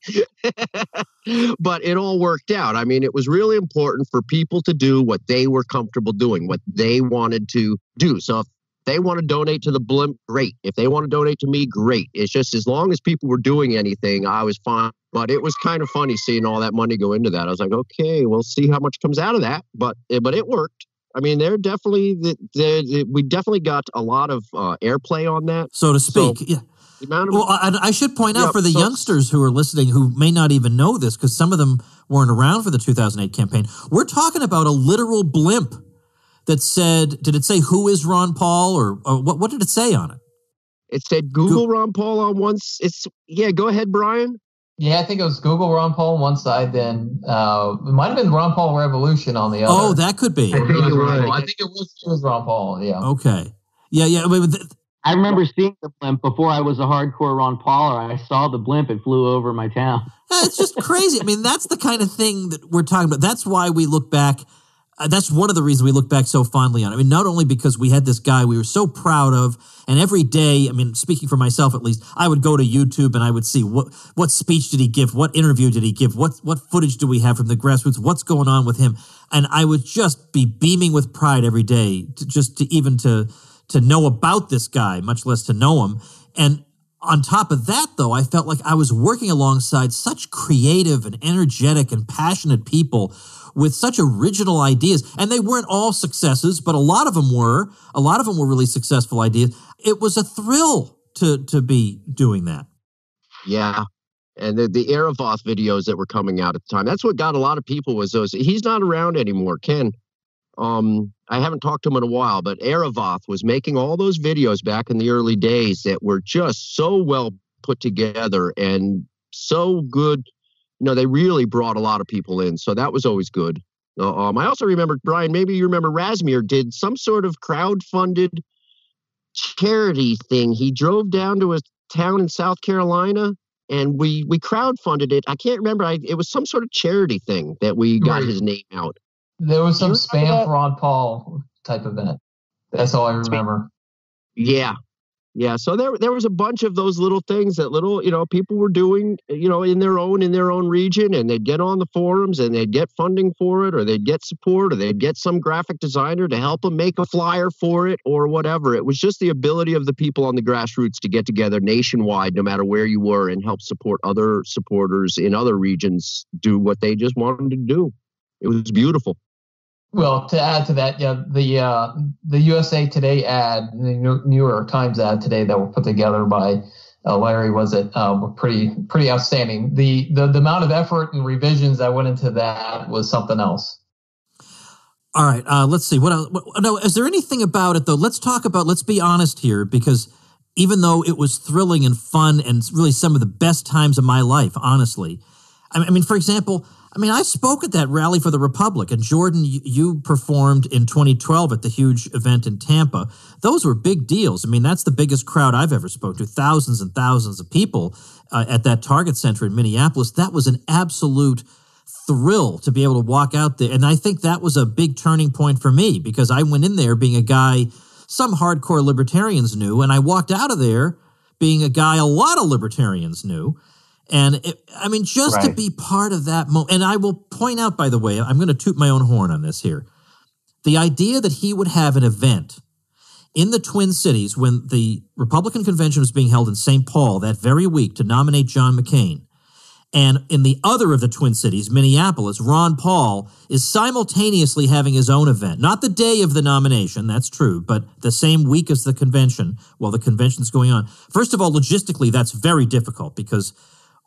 But it all worked out. I mean, it was really important for people to do what they were comfortable doing, what they wanted to do. So if they want to donate to the blimp, great. If they want to donate to me, great. It's just as long as people were doing anything, I was fine. But it was kind of funny seeing all that money go into that. I was like, okay, we'll see how much comes out of that. But it worked. I mean, we definitely got a lot of airplay on that, so to speak. Yeah. Well, I should point out for the youngsters who are listening who may not even know this, because some of them weren't around for the 2008 campaign, we're talking about a literal blimp that said, did it say who is Ron Paul, or what did it say on it? It said Google Ron Paul on one. Go ahead, Brian. Yeah, I think it was Google Ron Paul on one side, then it might have been Ron Paul Revolution on the other. Oh, that could be. I think it was Ron Paul, yeah. Okay. Yeah. I remember seeing the blimp before I was a hardcore Ron Pauler. I saw the blimp, it flew over my town. It's just crazy. I mean, that's the kind of thing that we're talking about. That's why we look back That's one of the reasons we look back so fondly on it. I mean, not only because we had this guy we were so proud of, and every day, I mean, speaking for myself at least, I would go to YouTube and I would see what speech did he give, what interview did he give, what footage do we have from the Grassroots, what's going on with him, and I would just be beaming with pride every day, to know about this guy, much less to know him. And on top of that, though, I felt like I was working alongside such creative and energetic and passionate people with such original ideas. And they weren't all successes, but a lot of them were. A lot of them were really successful ideas. It was a thrill to be doing that. Yeah. And the Aravoth videos that were coming out at the time, that's what got a lot of people was those. He's not around anymore, Ken. I haven't talked to him in a while, but Aravoth was making all those videos back in the early days that were just so well put together and so good. You know, they really brought a lot of people in. So that was always good. I also remember, Brian, maybe you remember Razmir did some sort of crowd-funded charity thing. He drove down to a town in South Carolina and we crowdfunded it. I can't remember. It was some sort of charity thing that we got his name out. There was some spam for Ron Paul type event. That's all I remember. Yeah. Yeah. So there was a bunch of those little things that people were doing, in their own region, and they'd get on the forums and they'd get funding for it, or they'd get support, or they'd get some graphic designer to help them make a flyer for it or whatever. It was just the ability of the people on the Grassroots to get together nationwide, no matter where you were, and help support other supporters in other regions do what they just wanted to do. It was beautiful. Well, to add to that, the USA Today ad, the New York Times ad today that were put together by Larry, were pretty outstanding. The amount of effort and revisions that went into that was something else. All right, let's see. No, is there anything about it though? Let's be honest here, because even though it was thrilling and fun and really some of the best times of my life, honestly, I mean, for example. I spoke at that rally for the Republic, and Jordan, you performed in 2012 at the huge event in Tampa. Those were big deals. I mean, that's the biggest crowd I've ever spoke to, thousands and thousands of people at that Target Center in Minneapolis. That was an absolute thrill to be able to walk out there. And I think that was a big turning point for me, because I went in there being a guy some hardcore libertarians knew, and I walked out of there being a guy a lot of libertarians knew. And to be part of that moment. And I will point out, by the way, I'm going to toot my own horn on this here. The idea that he would have an event in the Twin Cities when the Republican convention was being held in St. Paul that very week to nominate John McCain. And in the other of the Twin Cities, Minneapolis, Ron Paul is simultaneously having his own event. Not the day of the nomination, that's true, but the same week as the convention while the convention's going on. First of all, logistically, that's very difficult because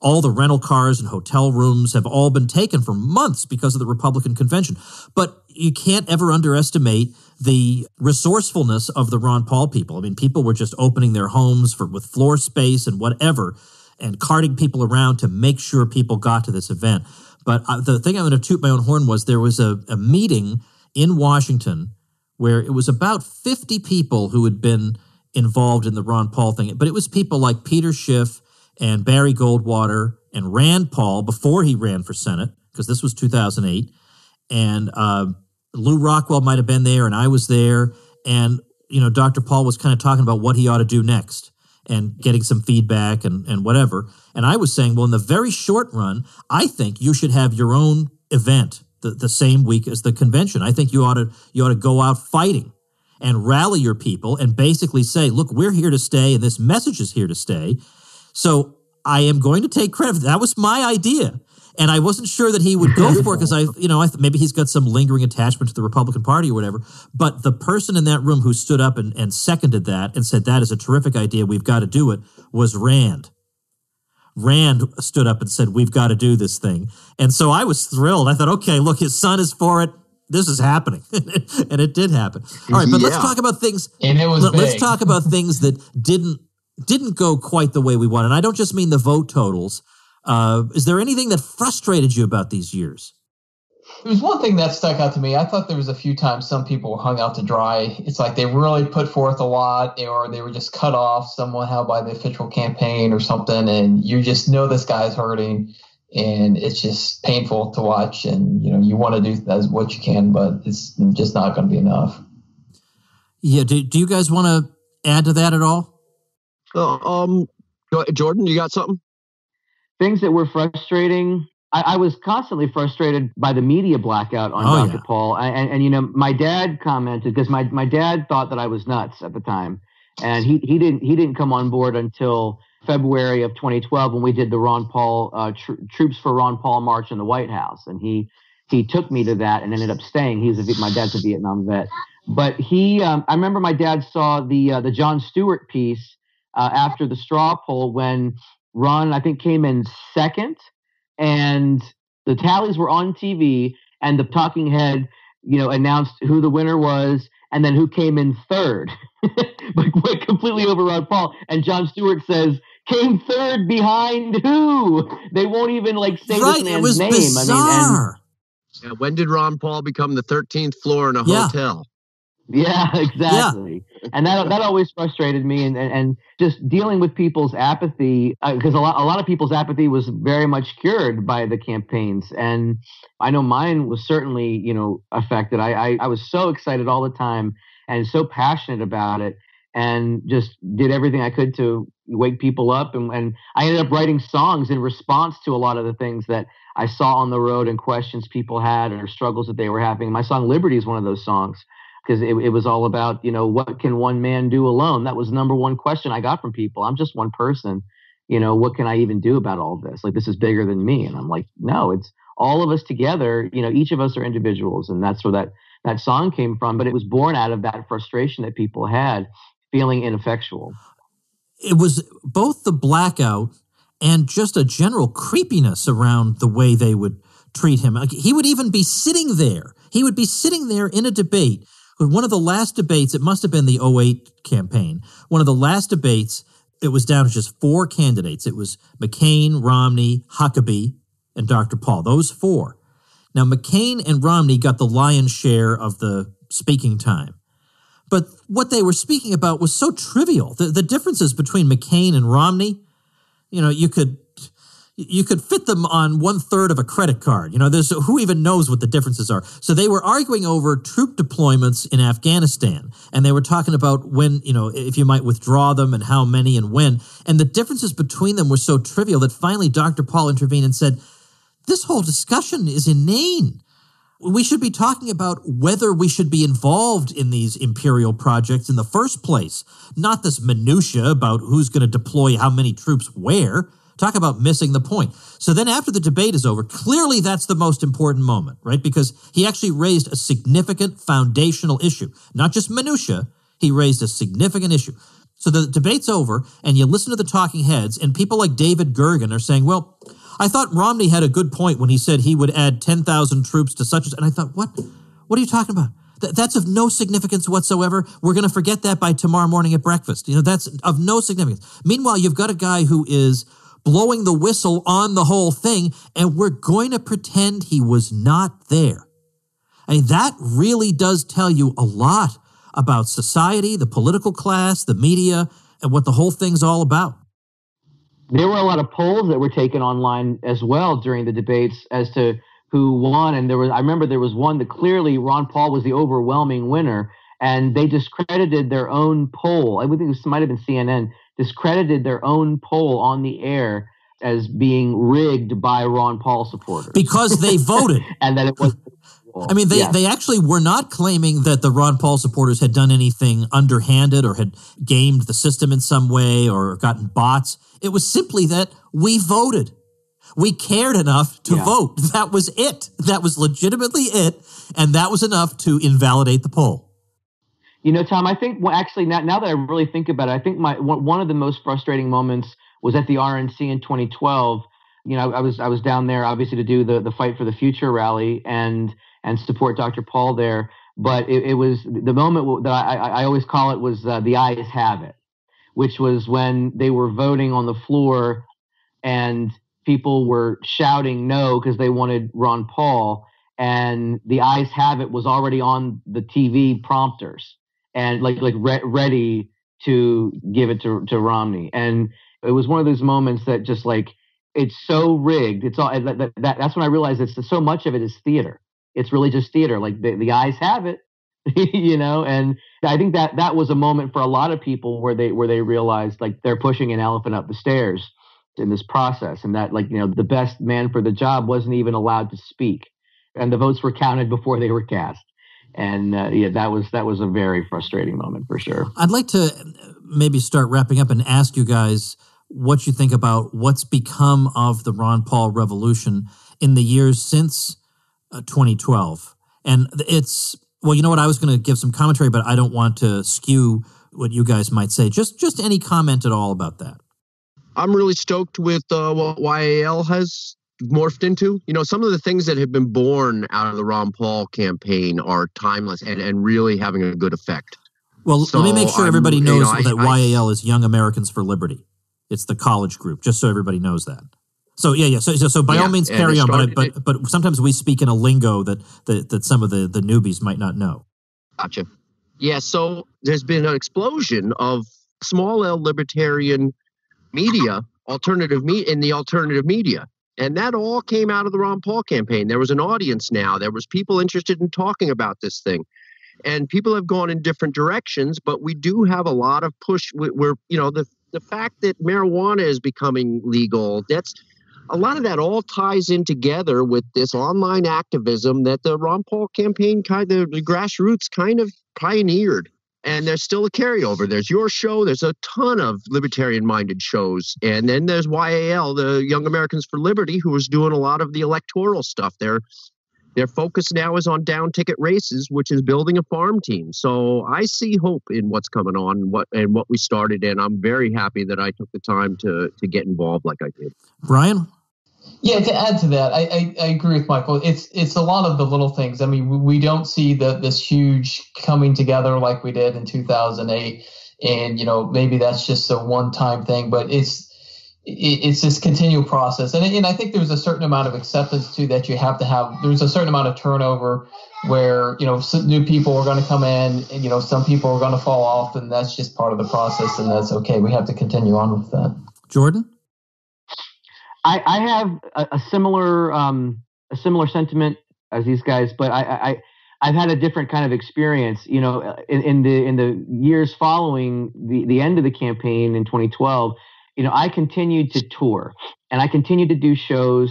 all the rental cars and hotel rooms have all been taken for months because of the Republican convention. But you can't ever underestimate the resourcefulness of the Ron Paul people. I mean, people were just opening their homes with floor space and whatever, and carting people around to make sure people got to this event. But the thing I'm going to toot my own horn was there was a meeting in Washington where it was about 50 people who had been involved in the Ron Paul thing. But it was people like Peter Schiff and Barry Goldwater and Rand Paul before he ran for Senate, because this was 2008. And Lou Rockwell might have been there, and I was there. And, Dr. Paul was kind of talking about what he ought to do next and getting some feedback and whatever. And I was saying, well, in the very short run, I think you should have your own event the same week as the convention. I think you ought to go out fighting and rally your people and basically say, look, we're here to stay, and this message is here to stay. So I am going to take credit for that. That was my idea. And I wasn't sure that he would go for it because maybe he's got some lingering attachment to the Republican Party or whatever. But the person in that room who stood up and seconded that and said, that is a terrific idea, we've got to do it, was Rand. Rand stood up and said, we've got to do this thing. And so I was thrilled. I thought, okay, look, his son is for it. This is happening. And it did happen. All right, but let's talk about things. And it was let's talk about things that didn't go quite the way we wanted. And I don't just mean the vote totals. Is there anything that frustrated you about these years? There was one thing that stuck out to me. I thought there was a few times some people were hung out to dry. It's like they really put forth a lot, or they were just cut off somehow by the official campaign or something, and you just know this guy's hurting. and it's just painful to watch. And you want to do as what you can, but it's just not going to be enough. Yeah. Do you guys want to add to that at all? Jordan, you got something? Things that were frustrating. I was constantly frustrated by the media blackout on Dr. Paul. And my dad commented, because my dad thought that I was nuts at the time. And he didn't come on board until February of 2012 when we did the Ron Paul Troops for Ron Paul March in the White House. And he took me to that and ended up staying. My dad's a Vietnam vet. But I remember my dad saw the Jon Stewart piece after the straw poll when Ron, I think, came in second, and the tallies were on TV, and the talking head, announced who the winner was, and then who came in third, but went completely over Ron Paul. And Jon Stewart says, "Came third behind who?" They won't even say this man's it was name. Bizarre. When did Ron Paul become the 13th floor in a hotel? Yeah, exactly. Yeah. And that always frustrated me, and just dealing with people's apathy, because a lot of people's apathy was very much cured by the campaigns. And I know mine was certainly, affected. I was so excited all the time and so passionate about it, and just did everything I could to wake people up. And I ended up writing songs in response to a lot of the things that I saw on the road and questions people had or struggles that they were having. My song Liberty is one of those songs, because it was all about, what can one man do alone? That was the number one question I got from people. I'm just one person. What can I even do about all this? This is bigger than me. And I'm like, no, it's all of us together. Each of us are individuals. And that's where that song came from. But it was born out of that frustration that people had, feeling ineffectual. It was both the blackout and just a general creepiness around the way they would treat him. He would even be sitting there. He would be sitting there in a debate. One of the last debates, it must have been the 2008 campaign, one of the last debates, it was down to just 4 candidates. It was McCain, Romney, Huckabee, and Dr. Paul, those 4. Now, McCain and Romney got the lion's share of the speaking time. But what they were speaking about was so trivial. The differences between McCain and Romney, you could fit them on 1/3 of a credit card. There's who even knows what the differences are. So they were arguing over troop deployments in Afghanistan, and they were talking about when, if you might withdraw them and how many and when. And the differences between them were so trivial that finally Dr. Paul intervened and said, this whole discussion is inane. We should be talking about whether we should be involved in these imperial projects in the first place, not this minutia about who's going to deploy how many troops where. Talk about missing the point. So then after the debate is over, clearly that's the most important moment, right? Because he actually raised a significant foundational issue, not just minutia. He raised a significant issue. So the debate's over, and you listen to the talking heads, and people like David Gergen are saying, well, I thought Romney had a good point when he said he would add 10,000 troops to such as, and I thought, what are you talking about? That's of no significance whatsoever. We're going to forget that by tomorrow morning at breakfast. That's of no significance. Meanwhile, you've got a guy who is blowing the whistle on the whole thing, and we're going to pretend he was not there. I mean, that really does tell you a lot about society, the political class, the media, and what the whole thing's all about. There were a lot of polls that were taken online as well during the debates as to who won. And I remember there was one that clearly Ron Paul was the overwhelming winner, and they discredited their own poll. I think it might have been CNN, discredited their own poll on the air as being rigged by Ron Paul supporters. Because they voted. And that it was... I mean, they actually were not claiming that the Ron Paul supporters had done anything underhanded or had gamed the system in some way or gotten bots. It was simply that we voted. We cared enough to vote. That was it. That was legitimately it. And that was enough to invalidate the poll. Tom, I think actually now that I really think about it, I think one of the most frustrating moments was at the RNC in 2012. I was down there obviously to do the Fight for the Future rally and support Dr. Paul there. But it was the moment that I always call it was the ayes have it, which was when they were voting on the floor and people were shouting no because they wanted Ron Paul, and the ayes have it was already on the TV prompters and ready to give it to Romney. And it was one of those moments that just it's so rigged. It's all that's when I realized so much of it is theater. It's really just theater. Like the eyes have it, and I think that was a moment for a lot of people where they realized like they're pushing an elephant up the stairs in this process, and that the best man for the job wasn't even allowed to speak, and the votes were counted before they were cast. And that was a very frustrating moment for sure. I'd like to maybe start wrapping up and ask you guys what you think about what's become of the Ron Paul revolution in the years since 2012. And it's, well, you know what, I was going to give some commentary, but I don't want to skew what you guys might say. Just any comment at all about that. I'm really stoked with what YAL has morphed into. Some of the things that have been born out of the Ron Paul campaign are timeless and really having a good effect. Well, let me make sure everybody knows that YAL is Young Americans for Liberty. It's the college group, just so everybody knows that. So yeah. So by all means, carry on. But sometimes we speak in a lingo that some of the newbies might not know. Gotcha. Yeah. So there's been an explosion of small L libertarian media, in the alternative media. And that all came out of the Ron Paul campaign. There was an audience now. There was people interested in talking about this thing. And people have gone in different directions, but we do have a lot of push. We're the fact that marijuana is becoming legal, that's a lot of that all ties in together with this online activism that the Ron Paul campaign the grassroots kind of pioneered. And there's still a carryover. There's your show. There's a ton of libertarian-minded shows. And then there's YAL, the Young Americans for Liberty, who is doing a lot of the electoral stuff. Their focus now is on down-ticket races, which is building a farm team. So I see hope in what's coming on and what we started, and I'm very happy that I took the time to get involved like I did. Brian? Yeah, to add to that, I agree with Michael. It's a lot of the little things. I mean, we don't see this huge coming together like we did in 2008, and maybe that's just a one-time thing, but it's this continual process, and I think there's a certain amount of acceptance too that you have to have. There's a certain amount of turnover where some new people are going to come in, and some people are going to fall off, and that's just part of the process, and that's okay. We have to continue on with that. Jordan? I have a similar sentiment as these guys, but I've had a different kind of experience. In the years following the end of the campaign in 2012, I continued to tour and I continued to do shows,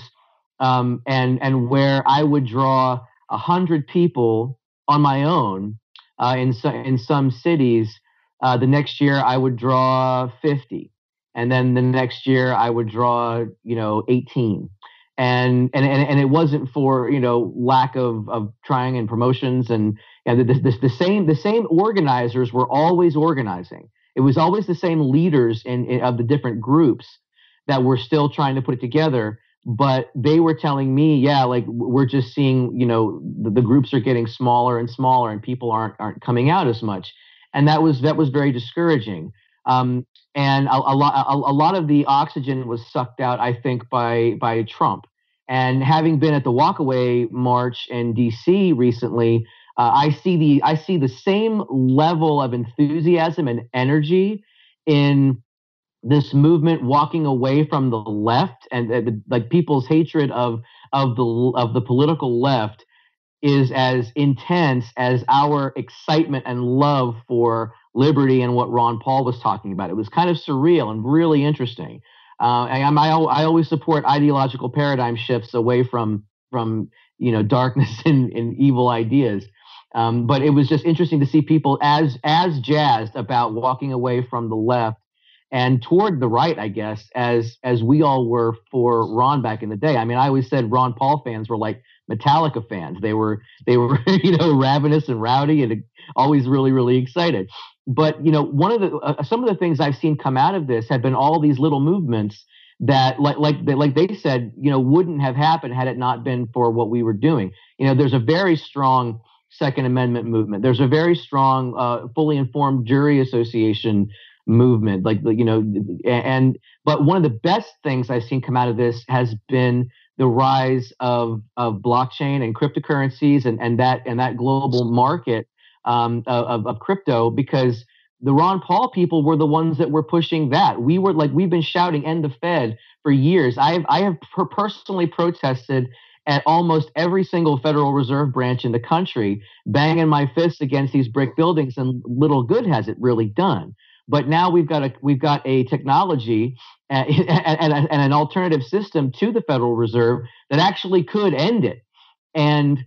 and where I would draw 100 people on my own in some cities, the next year I would draw 50. And then the next year I would draw, 18. And it wasn't for, lack of trying and promotions. And the same organizers were always organizing. It was always the same leaders of the different groups that were still trying to put it together. But they were telling me, we're just seeing, the groups are getting smaller and smaller and people aren't coming out as much. And that was very discouraging. And a lot of the oxygen was sucked out, I think, by Trump. And having been at the Walkaway March in D.C. recently, I see the same level of enthusiasm and energy in this movement walking away from the left, and like people's hatred of the political left is as intense as our excitement and love for liberty and what Ron Paul was talking about. It was kind of surreal and really interesting. I always support ideological paradigm shifts away from darkness and evil ideas. But it was just interesting to see people as jazzed about walking away from the left and toward the right, I guess, as we all were for Ron back in the day. I mean, I always said Ron Paul fans were like Metallica fans. They were ravenous and rowdy and always really, really excited. But one of the some of the things I've seen come out of this have been all these little movements that, like they said, wouldn't have happened had it not been for what we were doing. There's a very strong Second Amendment movement. There's a very strong, fully informed jury association movement. But one of the best things I've seen come out of this has been the rise of blockchain and cryptocurrencies and that global market of crypto, because the Ron Paul people were the ones that were pushing that. We've been shouting "End the Fed" for years. I have personally protested at almost every single Federal Reserve branch in the country, banging my fists against these brick buildings, and little good has it really done. But now we've got a technology and an alternative system to the Federal Reserve that actually could end it. And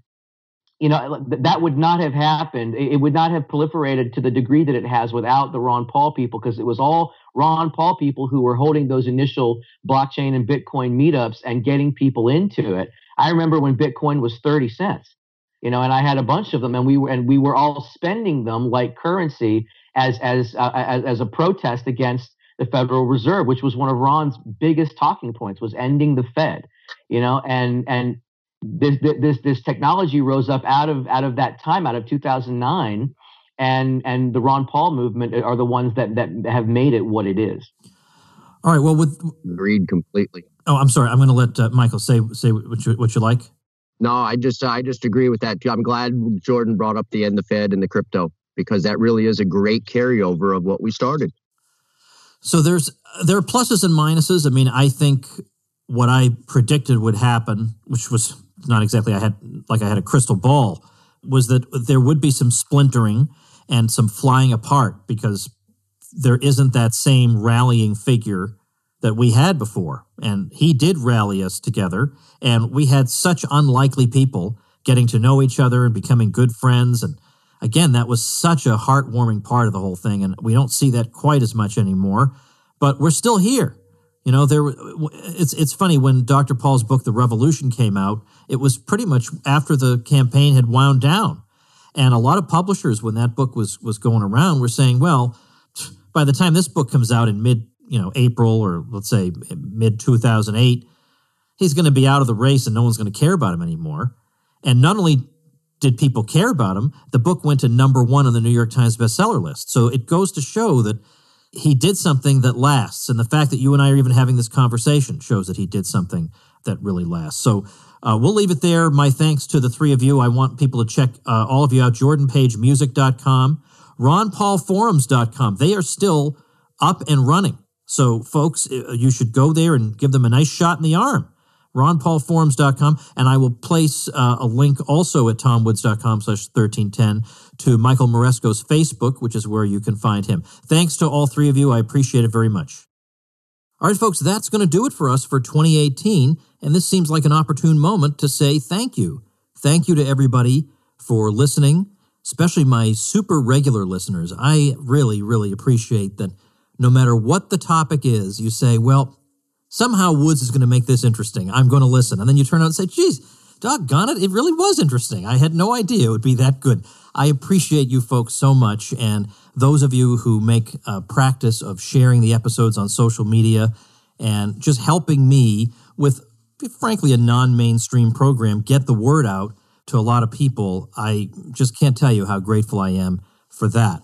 that would not have happened. It would not have proliferated to the degree that it has without the Ron Paul people, because it was all Ron Paul people who were holding those initial blockchain and Bitcoin meetups and getting people into it. I remember when Bitcoin was 30 cents, and I had a bunch of them, and we were all spending them like currency as a protest against the Federal Reserve, which was one of Ron's biggest talking points, was ending the Fed, and this technology rose up out of that time, out of 2009, and the Ron Paul movement are the ones that have made it what it is. All right. Well, agreed completely. Oh, I'm sorry. I'm going to let Michael say what you like. No, I just agree with that. I'm glad Jordan brought up the end the Fed and the crypto, because that really is a great carryover of what we started. So there are pluses and minuses. I mean, I think what I predicted would happen, which was not exactly I had a crystal ball, was that there would be some splintering and some flying apart, because there isn't that same rallying figure that we had before. And he did rally us together, and we had such unlikely people getting to know each other and becoming good friends. And again, that was such a heartwarming part of the whole thing, and we don't see that quite as much anymore, but we're still here. It's funny, when Dr. Paul's book, The Revolution, came out, it was pretty much after the campaign had wound down. And a lot of publishers, when that book was going around, were saying, well, by the time this book comes out in mid-April, or let's say mid-2008, he's going to be out of the race and no one's going to care about him anymore. And not only did people care about him, the book went to #1 on the New York Times bestseller list. So it goes to show that he did something that lasts. And the fact that you and I are even having this conversation shows that he did something that really lasts. So we'll leave it there. My thanks to the three of you. I want people to check all of you out. JordanPageMusic.com, RonPaulForums.com. They are still up and running. So folks, you should go there and give them a nice shot in the arm. RonPaulForums.com. And I will place a link also at TomWoods.com/1310 to Michael Moresco's Facebook, which is where you can find him. Thanks to all three of you. I appreciate it very much. All right, folks, that's going to do it for us for 2018. And this seems like an opportune moment to say thank you. Thank you to everybody for listening, especially my super regular listeners. I really, really appreciate that no matter what the topic is, you say, well, somehow Woods is going to make this interesting. I'm going to listen. And then you turn out and say, geez, doggone it, it really was interesting. I had no idea it would be that good. I appreciate you folks so much. And those of you who make a practice of sharing the episodes on social media and just helping me with, frankly, a non-mainstream program, get the word out to a lot of people. I just can't tell you how grateful I am for that.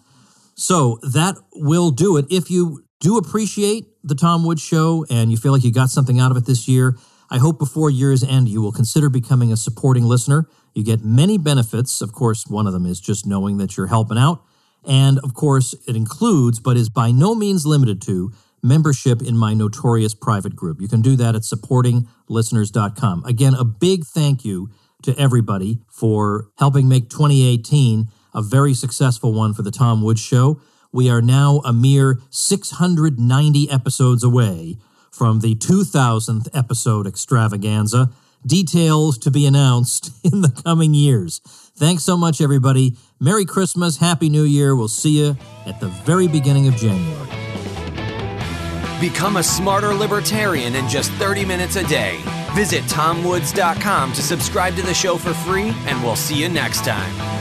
So that will do it. If you do appreciate the Tom Woods Show and you feel like you got something out of it this year, I hope before year's end you will consider becoming a supporting listener. You get many benefits. Of course, one of them is just knowing that you're helping out. And of course, it includes, but is by no means limited to, membership in my notorious private group. You can do that at supportinglisteners.com. Again, a big thank you to everybody for helping make 2018 a very successful one for the Tom Woods Show. We are now a mere 690 episodes away from the 2000th episode extravaganza. Details to be announced in the coming years. Thanks so much, everybody. Merry Christmas, Happy New Year. We'll see you at the very beginning of January. Become a smarter libertarian in just 30 minutes a day. Visit TomWoods.com to subscribe to the show for free, and we'll see you next time.